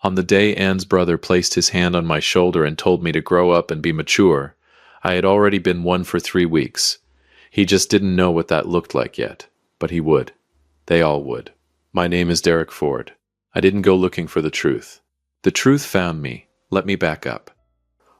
On the day Anne's brother placed his hand on my shoulder and told me to grow up and be mature, I had already been one for 3 weeks. He just didn't know what that looked like yet, but he would. They all would. My name is Derek Ford. I didn't go looking for the truth. The truth found me. Let me back up.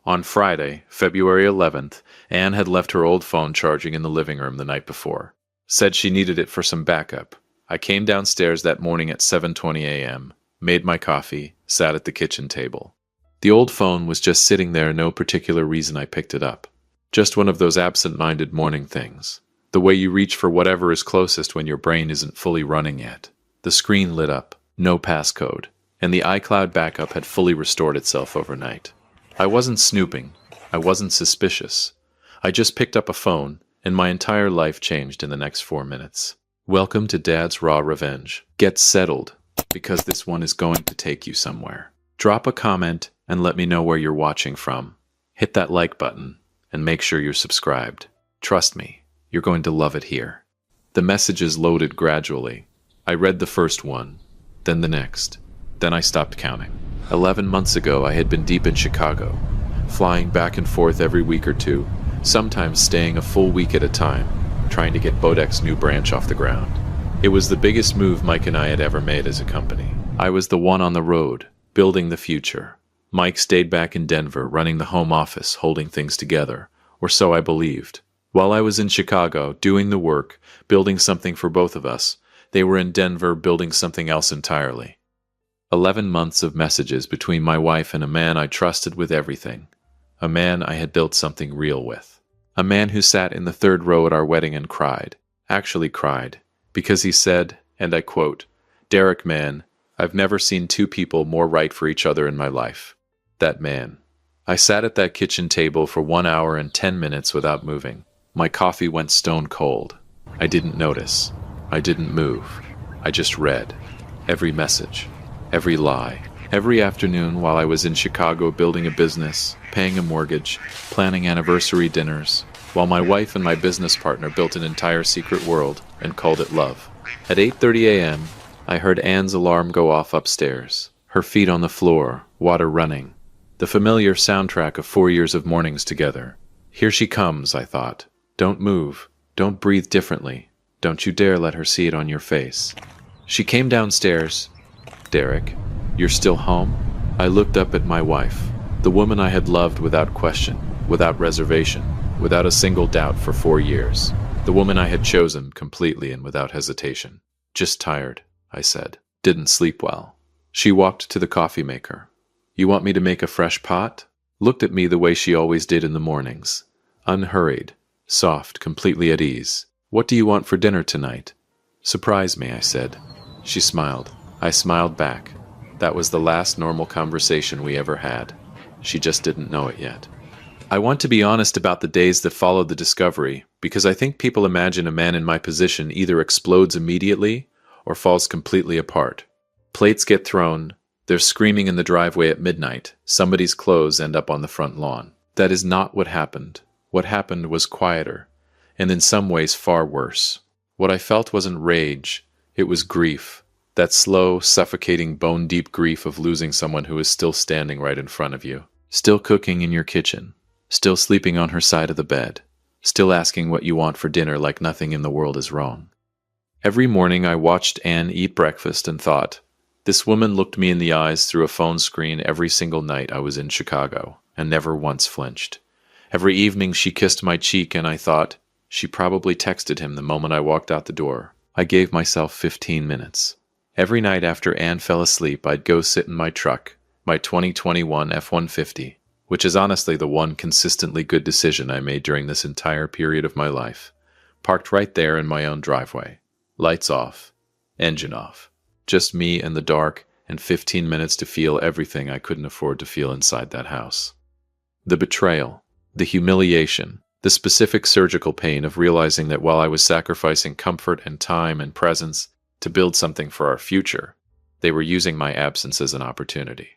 On Friday, February 11th, Anne had left her old phone charging in the living room the night before. Said she needed it for some backup. I came downstairs that morning at 7:20 a.m., made my coffee, sat at the kitchen table. The old phone was just sitting there, no particular reason I picked it up. Just one of those absent-minded morning things. The way you reach for whatever is closest when your brain isn't fully running yet. The screen lit up, no passcode, and the iCloud backup had fully restored itself overnight. I wasn't snooping. I wasn't suspicious. I just picked up a phone, and my entire life changed in the next 4 minutes. Welcome to Dad's Raw Revenge. Get settled, because this one is going to take you somewhere. Drop a comment and let me know where you're watching from. Hit that like button, and make sure you're subscribed. Trust me, you're going to love it here. The messages loaded gradually. I read the first one, then the next. Then I stopped counting. 11 months ago, I had been deep in Chicago, flying back and forth every week or two, sometimes staying a full week at a time, trying to get Bodek's new branch off the ground. It was the biggest move Mike and I had ever made as a company. I was the one on the road, building the future. Mike stayed back in Denver, running the home office, holding things together, or so I believed. While I was in Chicago, doing the work, building something for both of us, they were in Denver building something else entirely. 11 months of messages between my wife and a man I trusted with everything. A man I had built something real with. A man who sat in the third row at our wedding and cried. Actually cried. Because he said, and I quote, "Derek, man, I've never seen two people more right for each other in my life." That man. I sat at that kitchen table for 1 hour and 10 minutes without moving. My coffee went stone cold. I didn't notice. I didn't move. I just read. Every message. Every lie. Every afternoon while I was in Chicago building a business, paying a mortgage, planning anniversary dinners, while my wife and my business partner built an entire secret world and called it love. At 8:30 a.m., I heard Anne's alarm go off upstairs, her feet on the floor, water running. The familiar soundtrack of 4 years of mornings together. Here she comes, I thought. Don't move. Don't breathe differently. Don't you dare let her see it on your face. She came downstairs. "Derek, you're still home?" I looked up at my wife, the woman I had loved without question, without reservation, without a single doubt for 4 years. The woman I had chosen completely and without hesitation. "Just tired," I said. "Didn't sleep well." She walked to the coffee maker. "You want me to make a fresh pot?" Looked at me the way she always did in the mornings. Unhurried, soft, completely at ease. "What do you want for dinner tonight?" "Surprise me," I said. She smiled. I smiled back. That was the last normal conversation we ever had. She just didn't know it yet. I want to be honest about the days that followed the discovery, because I think people imagine a man in my position either explodes immediately or falls completely apart. Plates get thrown, there's screaming in the driveway at midnight, somebody's clothes end up on the front lawn. That is not what happened. What happened was quieter, and in some ways far worse. What I felt wasn't rage, it was grief. That slow, suffocating, bone-deep grief of losing someone who is still standing right in front of you. Still cooking in your kitchen. Still sleeping on her side of the bed. Still asking what you want for dinner like nothing in the world is wrong. Every morning I watched Anne eat breakfast and thought, this woman looked me in the eyes through a phone screen every single night I was in Chicago, and never once flinched. Every evening she kissed my cheek and I thought, she probably texted him the moment I walked out the door. I gave myself 15 minutes. Every night after Anne fell asleep, I'd go sit in my truck, my 2021 F-150, which is honestly the one consistently good decision I made during this entire period of my life, parked right there in my own driveway. Lights off, engine off. Just me and the dark and 15 minutes to feel everything I couldn't afford to feel inside that house. The betrayal, the humiliation, the specific surgical pain of realizing that while I was sacrificing comfort and time and presence to build something for our future, they were using my absence as an opportunity.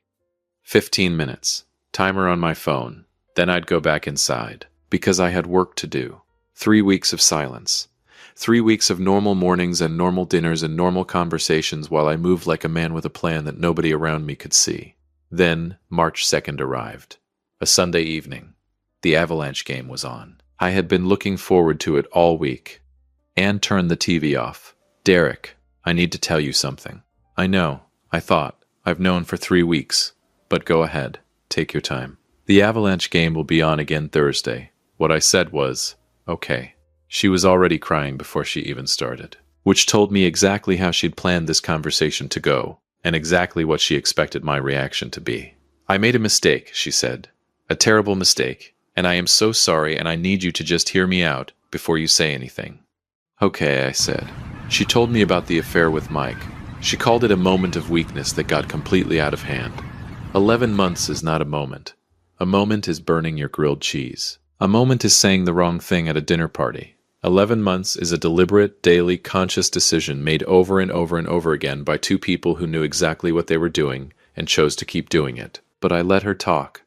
15 minutes, timer on my phone, then I'd go back inside, because I had work to do. 3 weeks of silence. 3 weeks of normal mornings and normal dinners and normal conversations while I moved like a man with a plan that nobody around me could see. Then, March 2nd arrived. A Sunday evening. The Avalanche game was on. I had been looking forward to it all week. Anne turned the TV off. "Derek, I need to tell you something." "I know," I thought. "I've known for 3 weeks. But go ahead. Take your time." "The Avalanche game will be on again Thursday." What I said was, "Okay." She was already crying before she even started, which told me exactly how she'd planned this conversation to go, and exactly what she expected my reaction to be. "I made a mistake," she said. "A terrible mistake, and I am so sorry, and I need you to just hear me out before you say anything." "Okay," I said. She told me about the affair with Mike. She called it a moment of weakness that got completely out of hand. 11 months is not a moment. A moment is burning your grilled cheese. A moment is saying the wrong thing at a dinner party. 11 months is a deliberate, daily, conscious decision made over and over and over again by two people who knew exactly what they were doing and chose to keep doing it. But I let her talk.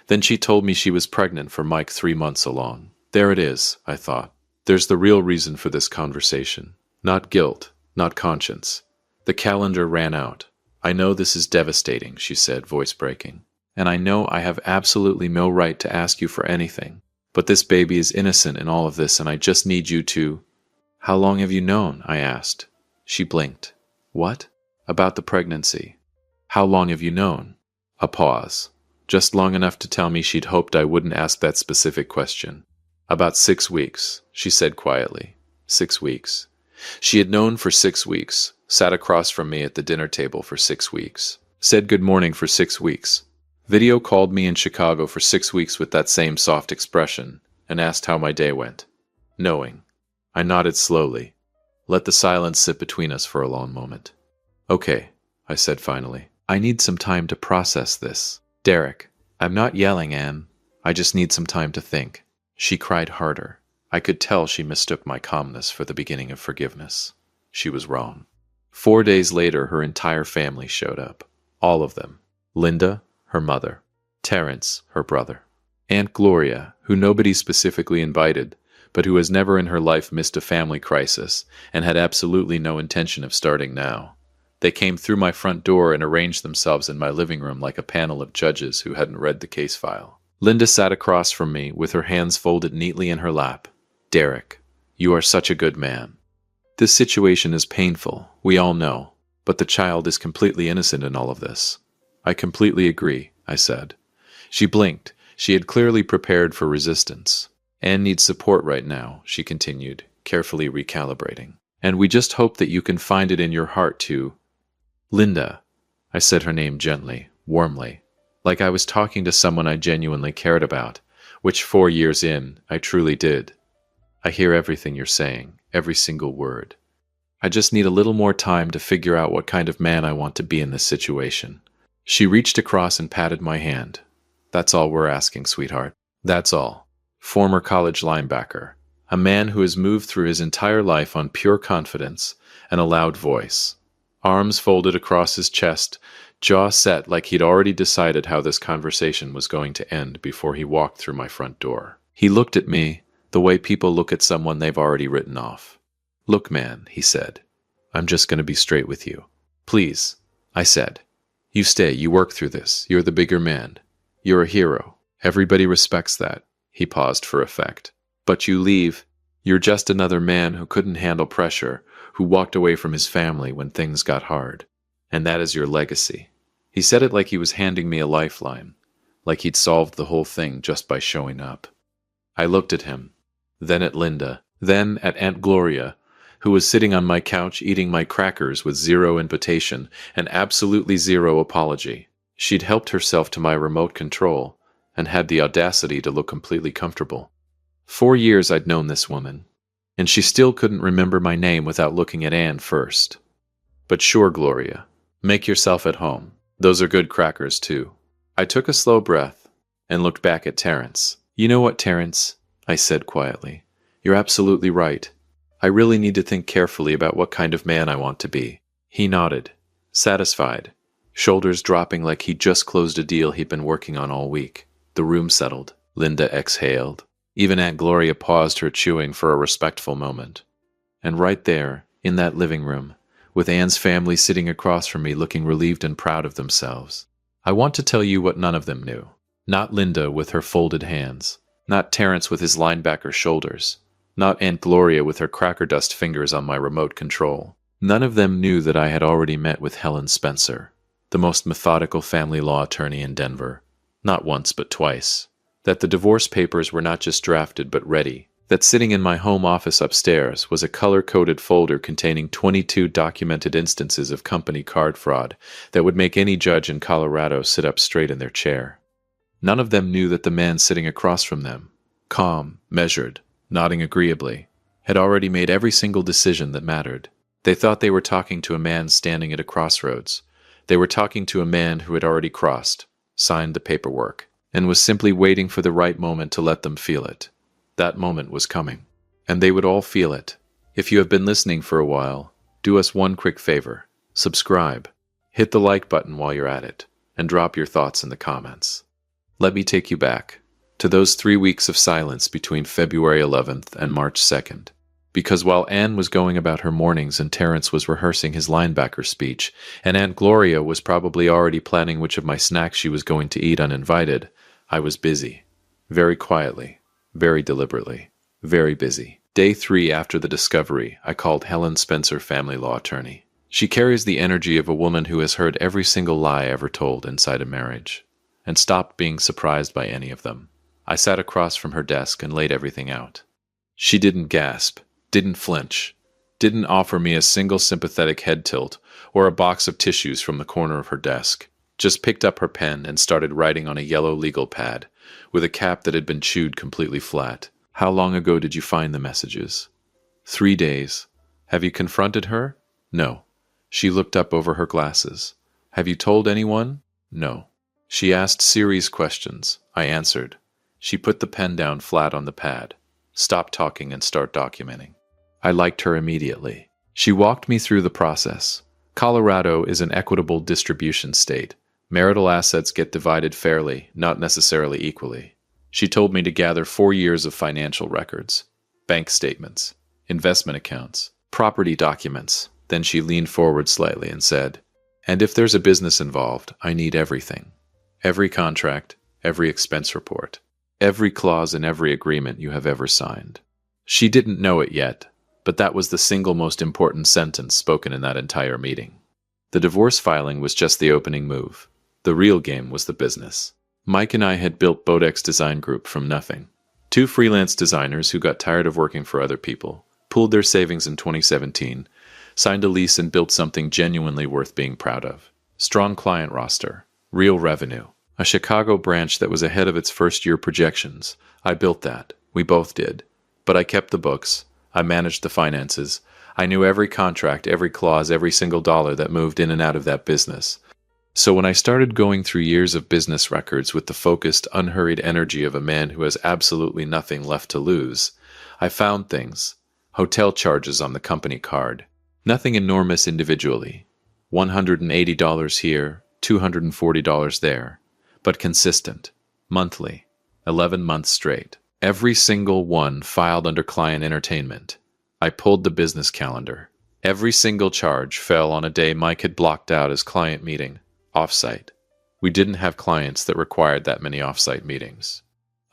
Then she told me she was pregnant for Mike 3 months along. There it is, I thought. There's the real reason for this conversation. Not guilt, not conscience. The calendar ran out. "I know this is devastating," she said, voice breaking. "And I know I have absolutely no right to ask you for anything. But this baby is innocent in all of this, and I just need you to—" "How long have you known?" I asked. She blinked. "What?" "About the pregnancy." "How long have you known?" A pause. Just long enough to tell me she'd hoped I wouldn't ask that specific question. "About 6 weeks," she said quietly. 6 weeks. She had known for 6 weeks, sat across from me at the dinner table for 6 weeks, said good morning for 6 weeks, video called me in Chicago for 6 weeks with that same soft expression, and asked how my day went. Knowing. I nodded slowly. Let the silence sit between us for a long moment. "Okay," I said finally. "I need some time to process this. Derek, I'm not yelling, Anne. I just need some time to think." She cried harder. I could tell she mistook my calmness for the beginning of forgiveness. She was wrong. 4 days later, her entire family showed up. All of them. Linda, her mother. Terrence, her brother. Aunt Gloria, who nobody specifically invited, but who has never in her life missed a family crisis and had absolutely no intention of starting now. They came through my front door and arranged themselves in my living room like a panel of judges who hadn't read the case file. Linda sat across from me with her hands folded neatly in her lap. "Derek, you are such a good man. This situation is painful, we all know, but the child is completely innocent in all of this." "I completely agree," I said. She blinked. She had clearly prepared for resistance. "Anne needs support right now," she continued, carefully recalibrating. "And we just hope that you can find it in your heart to—" "Linda," I said her name gently, warmly, like I was talking to someone I genuinely cared about, which 4 years in, I truly did. "I hear everything you're saying, every single word. I just need a little more time to figure out what kind of man I want to be in this situation." She reached across and patted my hand. "That's all we're asking, sweetheart. That's all." Former college linebacker. A man who has moved through his entire life on pure confidence and a loud voice. Arms folded across his chest, jaw set like he'd already decided how this conversation was going to end before he walked through my front door. He looked at me the way people look at someone they've already written off. "Look, man," he said, "I'm just going to be straight with you." "Please," I said. "You stay, you work through this. You're the bigger man. You're a hero. Everybody respects that." He paused for effect. "But you leave. You're just another man who couldn't handle pressure, who walked away from his family when things got hard. And that is your legacy." He said it like he was handing me a lifeline, like he'd solved the whole thing just by showing up. I looked at him, then at Linda, then at Aunt Gloria, who was sitting on my couch eating my crackers with zero invitation and absolutely zero apology. She'd helped herself to my remote control and had the audacity to look completely comfortable. 4 years I'd known this woman, and she still couldn't remember my name without looking at Anne first. "But sure, Gloria, make yourself at home. Those are good crackers, too." I took a slow breath and looked back at Terrence. "You know what, Terrence?" I said quietly. "You're absolutely right. I really need to think carefully about what kind of man I want to be." He nodded, satisfied, shoulders dropping like he'd just closed a deal he'd been working on all week. The room settled. Linda exhaled. Even Aunt Gloria paused her chewing for a respectful moment. And right there, in that living room, with Anne's family sitting across from me looking relieved and proud of themselves, I want to tell you what none of them knew. Not Linda with her folded hands. Not Terrence with his linebacker shoulders. Not Aunt Gloria with her cracker dust fingers on my remote control. None of them knew that I had already met with Helen Spencer, the most methodical family law attorney in Denver. Not once, but twice. That the divorce papers were not just drafted, but ready. That sitting in my home office upstairs was a color-coded folder containing 22 documented instances of company card fraud that would make any judge in Colorado sit up straight in their chair. None of them knew that the man sitting across from them, calm, measured, nodding agreeably, had already made every single decision that mattered. They thought they were talking to a man standing at a crossroads. They were talking to a man who had already crossed, signed the paperwork, and was simply waiting for the right moment to let them feel it. That moment was coming, and they would all feel it. If you have been listening for a while, do us one quick favor. Subscribe. Hit the like button while you're at it, and drop your thoughts in the comments. Let me take you back to those 3 weeks of silence between February 11th and March 2nd. Because while Anne was going about her mornings and Terrence was rehearsing his linebacker speech, and Aunt Gloria was probably already planning which of my snacks she was going to eat uninvited, I was busy. Very quietly, very deliberately, very busy. Day 3 after the discovery, I called Helen Spencer, family law attorney. She carries the energy of a woman who has heard every single lie ever told inside a marriage, and stopped being surprised by any of them. I sat across from her desk and laid everything out. She didn't gasp, didn't flinch, didn't offer me a single sympathetic head tilt or a box of tissues from the corner of her desk. Just picked up her pen and started writing on a yellow legal pad, with a cap that had been chewed completely flat. How long ago did you find the messages? 3 days. Have you confronted her? No. She looked up over her glasses. Have you told anyone? No. She asked series questions. I answered. She put the pen down flat on the pad. Stop talking and start documenting. I liked her immediately. She walked me through the process. Colorado is an equitable distribution state. Marital assets get divided fairly, not necessarily equally. She told me to gather 4 years of financial records, bank statements, investment accounts, property documents. Then she leaned forward slightly and said, and if there's a business involved, I need everything. Every contract, every expense report, every clause in every agreement you have ever signed. She didn't know it yet, but that was the single most important sentence spoken in that entire meeting. The divorce filing was just the opening move. The real game was the business. Mike and I had built Bodex Design Group from nothing. 2 freelance designers who got tired of working for other people, pooled their savings in 2017, signed a lease and built something genuinely worth being proud of. Strong client roster, real revenue, a Chicago branch that was ahead of its first-year projections. I built that. We both did. But I kept the books. I managed the finances. I knew every contract, every clause, every single dollar that moved in and out of that business. So when I started going through years of business records with the focused, unhurried energy of a man who has absolutely nothing left to lose, I found things. Hotel charges on the company card. Nothing enormous individually. $180 here, $240 there. But consistent. Monthly. 11 months straight. Every single one filed under client entertainment. I pulled the business calendar. Every single charge fell on a day Mike had blocked out as client meeting. Offsite. We didn't have clients that required that many offsite meetings.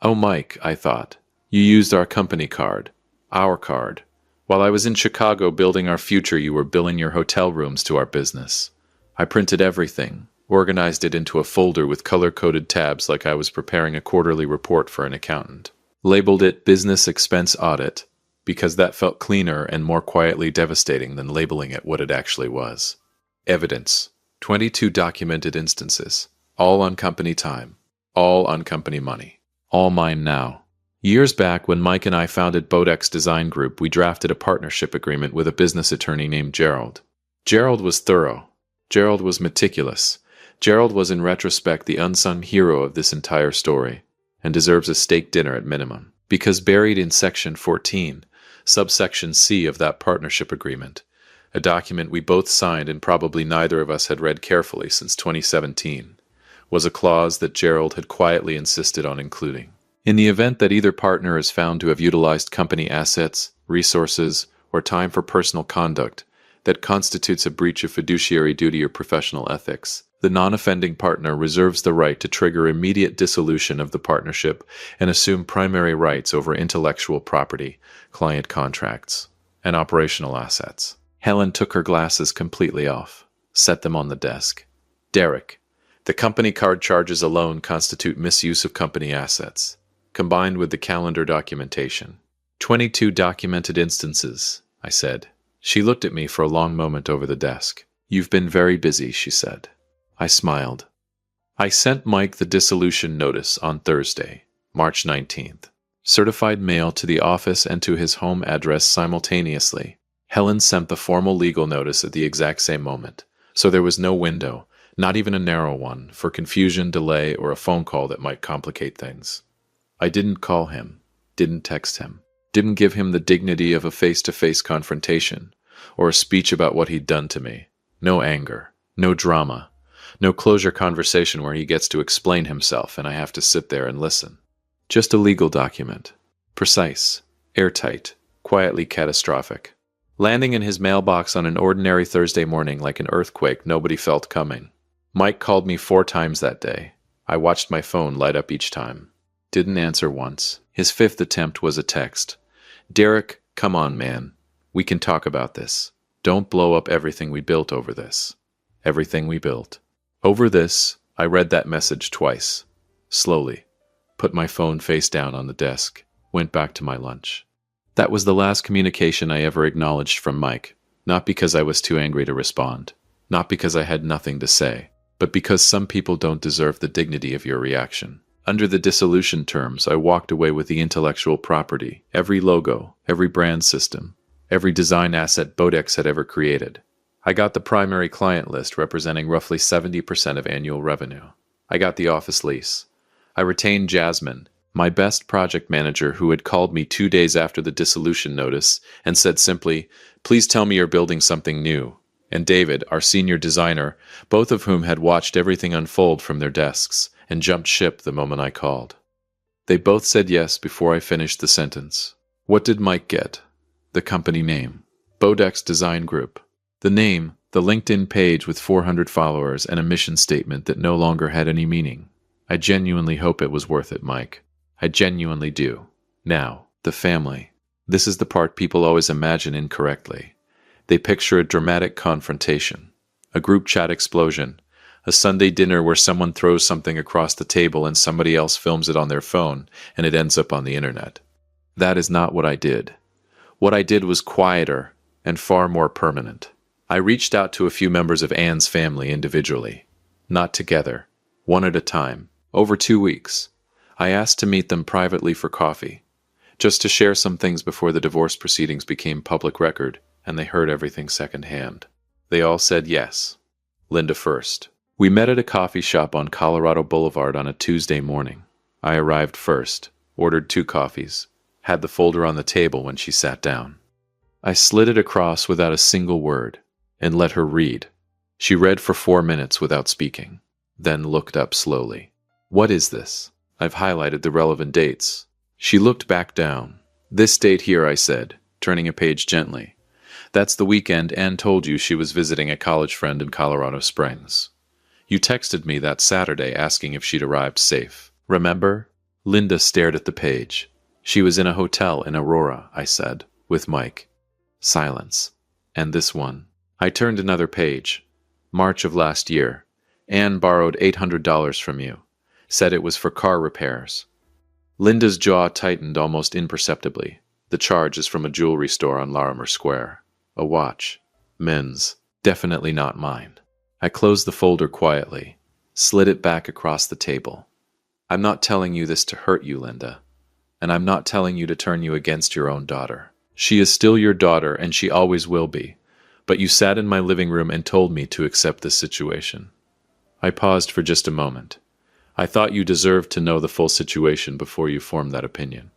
Oh, Mike, I thought. You used our company card. Our card. While I was in Chicago building our future, you were billing your hotel rooms to our business. I printed everything, organized it into a folder with color-coded tabs like I was preparing a quarterly report for an accountant. Labeled it Business Expense Audit, because that felt cleaner and more quietly devastating than labeling it what it actually was. Evidence. 22 documented instances. All on company time. All on company money. All mine now. Years back, when Mike and I founded Bodex Design Group, we drafted a partnership agreement with a business attorney named Gerald. Gerald was thorough. Gerald was meticulous. Gerald was, in retrospect, the unsung hero of this entire story, and deserves a steak dinner at minimum. Because buried in Section 14, subsection C of that partnership agreement, a document we both signed and probably neither of us had read carefully since 2017, was a clause that Gerald had quietly insisted on including. In the event that either partner is found to have utilized company assets, resources, or time for personal conduct that constitutes a breach of fiduciary duty or professional ethics, the non-offending partner reserves the right to trigger immediate dissolution of the partnership and assume primary rights over intellectual property, client contracts, and operational assets. Helen took her glasses completely off, set them on the desk. Derek, the company card charges alone constitute misuse of company assets, combined with the calendar documentation. 22 documented instances, I said. She looked at me for a long moment over the desk. You've been very busy, she said. I smiled. I sent Mike the dissolution notice on Thursday, March 19th. Certified mail to the office and to his home address simultaneously. Helen sent the formal legal notice at the exact same moment, so there was no window, not even a narrow one, for confusion, delay, or a phone call that might complicate things. I didn't call him, didn't text him, didn't give him the dignity of a face-to-face confrontation, or a speech about what he'd done to me. No anger, no drama, no closure conversation where he gets to explain himself and I have to sit there and listen. Just a legal document. Precise, airtight, quietly catastrophic. Landing in his mailbox on an ordinary Thursday morning like an earthquake nobody felt coming. Mike called me 4 times that day. I watched my phone light up each time. Didn't answer once. His 5th attempt was a text. Derek, come on, man. We can talk about this. Don't blow up everything we built over this. Everything we built. Over this, I read that message twice. Slowly. Put my phone face down on the desk. Went back to my lunch. That was the last communication I ever acknowledged from Mike. Not because I was too angry to respond. Not because I had nothing to say. But because some people don't deserve the dignity of your reaction. Under the dissolution terms, I walked away with the intellectual property, every logo, every brand system, every design asset Bodex had ever created. I got the primary client list representing roughly 70% of annual revenue. I got the office lease. I retained Jasmine, my best project manager, who had called me 2 days after the dissolution notice and said simply, "Please tell me you're building something new," and David, our senior designer, both of whom had watched everything unfold from their desks and jumped ship the moment I called. They both said yes before I finished the sentence. What did Mike get? The company name. Bodex Design Group. The name, the LinkedIn page with 400 followers and a mission statement that no longer had any meaning. I genuinely hope it was worth it, Mike. I genuinely do. Now, the family. This is the part people always imagine incorrectly. They picture a dramatic confrontation, a group chat explosion, a Sunday dinner where someone throws something across the table and somebody else films it on their phone and it ends up on the internet. That is not what I did. What I did was quieter and far more permanent. I reached out to a few members of Anne's family individually, not together, one at a time, over 2 weeks. I asked to meet them privately for coffee, just to share some things before the divorce proceedings became public record and they heard everything secondhand. They all said yes. Linda first. We met at a coffee shop on Colorado Boulevard on a Tuesday morning. I arrived first, ordered 2 coffees, had the folder on the table when she sat down. I slid it across without a single word and let her read. She read for 4 minutes without speaking, then looked up slowly. What is this? I've highlighted the relevant dates. She looked back down. This date here, I said, turning a page gently. That's the weekend Anne told you she was visiting a college friend in Colorado Springs. You texted me that Saturday asking if she'd arrived safe. Remember? Linda stared at the page. She was in a hotel in Aurora, I said, with Mike. Silence. And this one. I turned another page. March of last year. Anne borrowed $800 from you. Said it was for car repairs. Linda's jaw tightened almost imperceptibly. The charge is from a jewelry store on Larimer Square. A watch. Men's. Definitely not mine. I closed the folder quietly, slid it back across the table. I'm not telling you this to hurt you, Linda. And I'm not telling you to turn you against your own daughter. She is still your daughter, and she always will be. But you sat in my living room and told me to accept this situation. I paused for just a moment. I thought you deserved to know the full situation before you formed that opinion.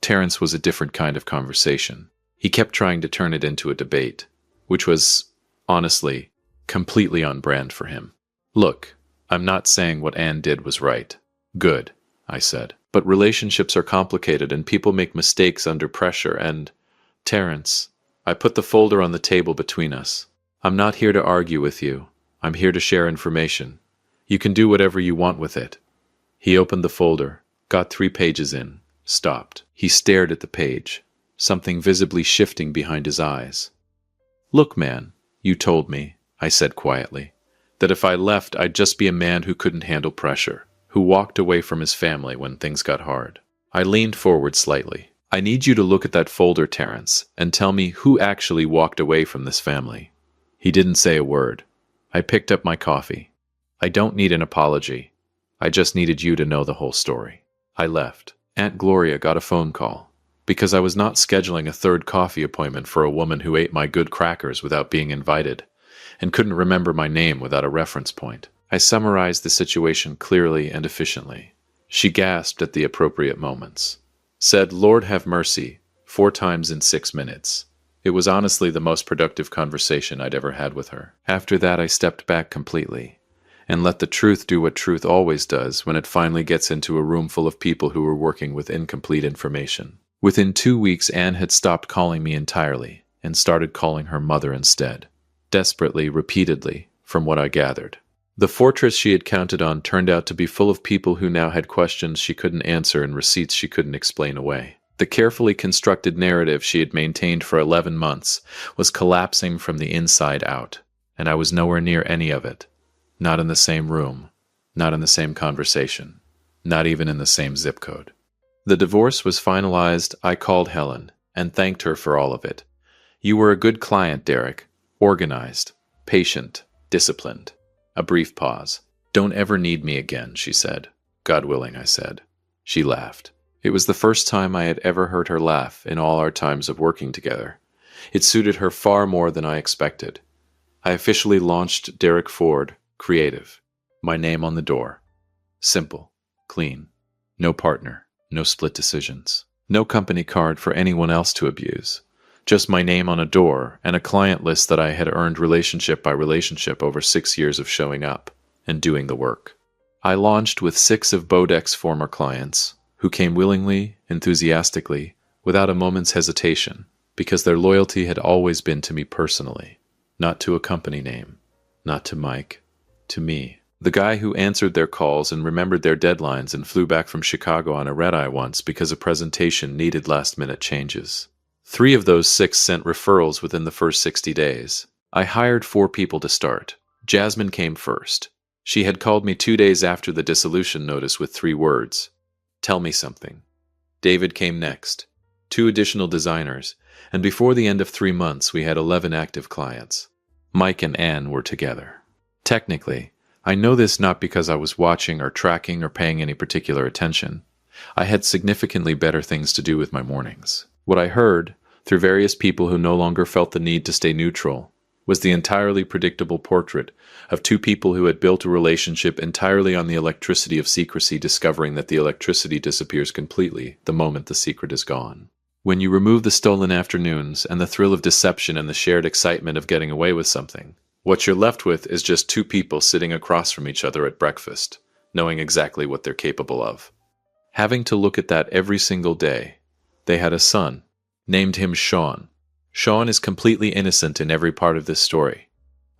Terrence was a different kind of conversation. He kept trying to turn it into a debate, which was, honestly, completely on brand for him. Look, I'm not saying what Anne did was right. Good, I said. But relationships are complicated and people make mistakes under pressure and, Terrence, I put the folder on the table between us. I'm not here to argue with you. I'm here to share information. You can do whatever you want with it. He opened the folder, got 3 pages in, stopped. He stared at the page, something visibly shifting behind his eyes. Look, man, you told me, I said quietly, that if I left, I'd just be a man who couldn't handle pressure, who walked away from his family when things got hard. I leaned forward slightly. I need you to look at that folder, Terrence, and tell me who actually walked away from this family. He didn't say a word. I picked up my coffee. I don't need an apology. I just needed you to know the whole story. I left. Aunt Gloria got a phone call, because I was not scheduling a 3rd coffee appointment for a woman who ate my good crackers without being invited, and couldn't remember my name without a reference point. I summarized the situation clearly and efficiently. She gasped at the appropriate moments. Said, "Lord have mercy," 4 times in 6 minutes. It was honestly the most productive conversation I'd ever had with her. After that, I stepped back completely and let the truth do what truth always does when it finally gets into a room full of people who were working with incomplete information. Within 2 weeks, Anne had stopped calling me entirely and started calling her mother instead. Desperately, repeatedly, from what I gathered. The fortress she had counted on turned out to be full of people who now had questions she couldn't answer and receipts she couldn't explain away. The carefully constructed narrative she had maintained for 11 months was collapsing from the inside out, and I was nowhere near any of it. Not in the same room, not in the same conversation, not even in the same zip code. The divorce was finalized. I called Helen and thanked her for all of it. You were a good client, Derek. Organized, patient, disciplined. A brief pause. Don't ever need me again, she said. God willing, I said. She laughed. It was the first time I had ever heard her laugh in all our times of working together. It suited her far more than I expected. I officially launched Derek Ford Creative. My name on the door. Simple, clean. No partner, no split decisions. No company card for anyone else to abuse. Just my name on a door and a client list that I had earned relationship by relationship over 6 years of showing up and doing the work. I launched with 6 of Bodek's former clients, who came willingly, enthusiastically, without a moment's hesitation, because their loyalty had always been to me personally, not to a company name, not to Mike, to me. The guy who answered their calls and remembered their deadlines and flew back from Chicago on a red-eye once because a presentation needed last-minute changes. 3 of those 6 sent referrals within the first 60 days. I hired 4 people to start. Jasmine came first. She had called me 2 days after the dissolution notice with 3 words. Tell me something. David came next. 2 additional designers, and before the end of 3 months we had 11 active clients. Mike and Anne were together. Technically, I know this not because I was watching or tracking or paying any particular attention. I had significantly better things to do with my mornings. What I heard, through various people who no longer felt the need to stay neutral, was the entirely predictable portrait of 2 people who had built a relationship entirely on the electricity of secrecy, discovering that the electricity disappears completely the moment the secret is gone. When you remove the stolen afternoons and the thrill of deception and the shared excitement of getting away with something, what you're left with is just 2 people sitting across from each other at breakfast, knowing exactly what they're capable of. Having to look at that every single day, they had a son, named him Sean. Sean is completely innocent in every part of this story.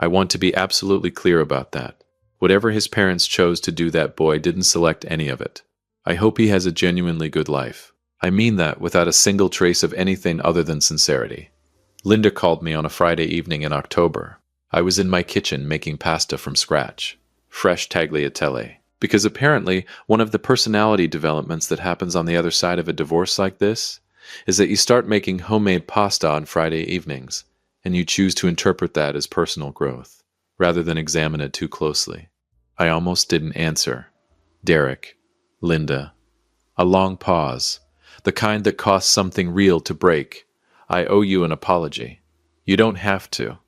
I want to be absolutely clear about that. Whatever his parents chose to do, that boy didn't select any of it. I hope he has a genuinely good life. I mean that without a single trace of anything other than sincerity. Linda called me on a Friday evening in October. I was in my kitchen making pasta from scratch. Fresh tagliatelle. Because apparently, one of the personality developments that happens on the other side of a divorce like this is that you start making homemade pasta on Friday evenings, and you choose to interpret that as personal growth, rather than examine it too closely. I almost didn't answer. Derek. Linda. A long pause. The kind that costs something real to break. I owe you an apology. You don't have to.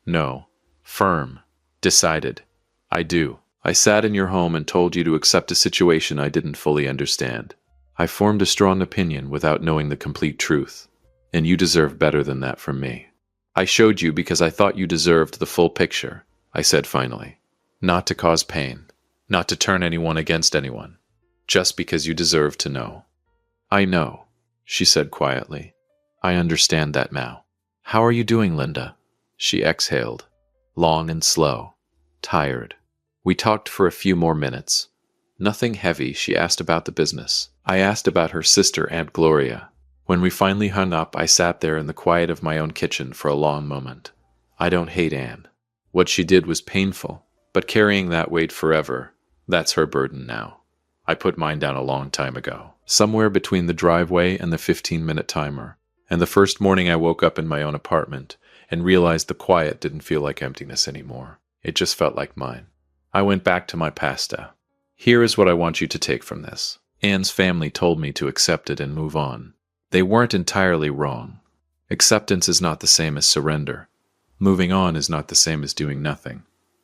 No. Firm. Decided. I do. I sat in your home and told you to accept a situation I didn't fully understand. I formed a strong opinion without knowing the complete truth, and you deserve better than that from me. I showed you because I thought you deserved the full picture, I said finally. Not to cause pain, not to turn anyone against anyone, just because you deserve to know. I know, she said quietly. I understand that now. "How are you doing, Linda?" She exhaled, long and slow, tired. We talked for a few more minutes. Nothing heavy. She asked about the business. I asked about her sister, Aunt Gloria. When we finally hung up, I sat there in the quiet of my own kitchen for a long moment. I don't hate Anne. What she did was painful, but carrying that weight forever, that's her burden now. I put mine down a long time ago, somewhere between the driveway and the 15-minute timer. And the first morning I woke up in my own apartment and realized the quiet didn't feel like emptiness anymore. It just felt like mine. I went back to my pasta. Here is what I want you to take from this. Anne's family told me to accept it and move on. They weren't entirely wrong. Acceptance is not the same as surrender. Moving on is not the same as doing nothing.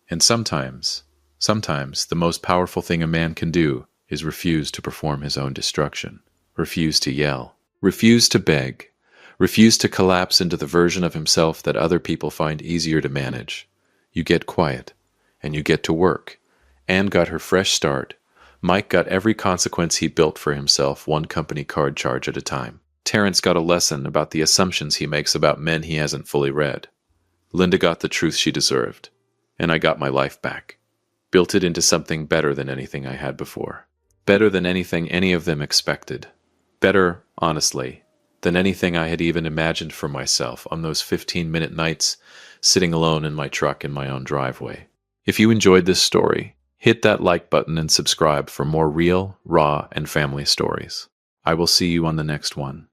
And sometimes the most powerful thing a man can do is refuse to perform his own destruction. Refuse to yell. Refuse to beg. Refuse to collapse into the version of himself that other people find easier to manage. You get quiet, and you get to work. Anne got her fresh start. Mike got every consequence he built for himself, one company card charge at a time. Terrence got a lesson about the assumptions he makes about men he hasn't fully read. Linda got the truth she deserved, and I got my life back. Built it into something better than anything I had before. Better than anything any of them expected. Better, honestly, than anything I had even imagined for myself on those 15-minute nights sitting alone in my truck in my own driveway. If you enjoyed this story, hit that like button and subscribe for more real, raw, and family stories. I will see you on the next one.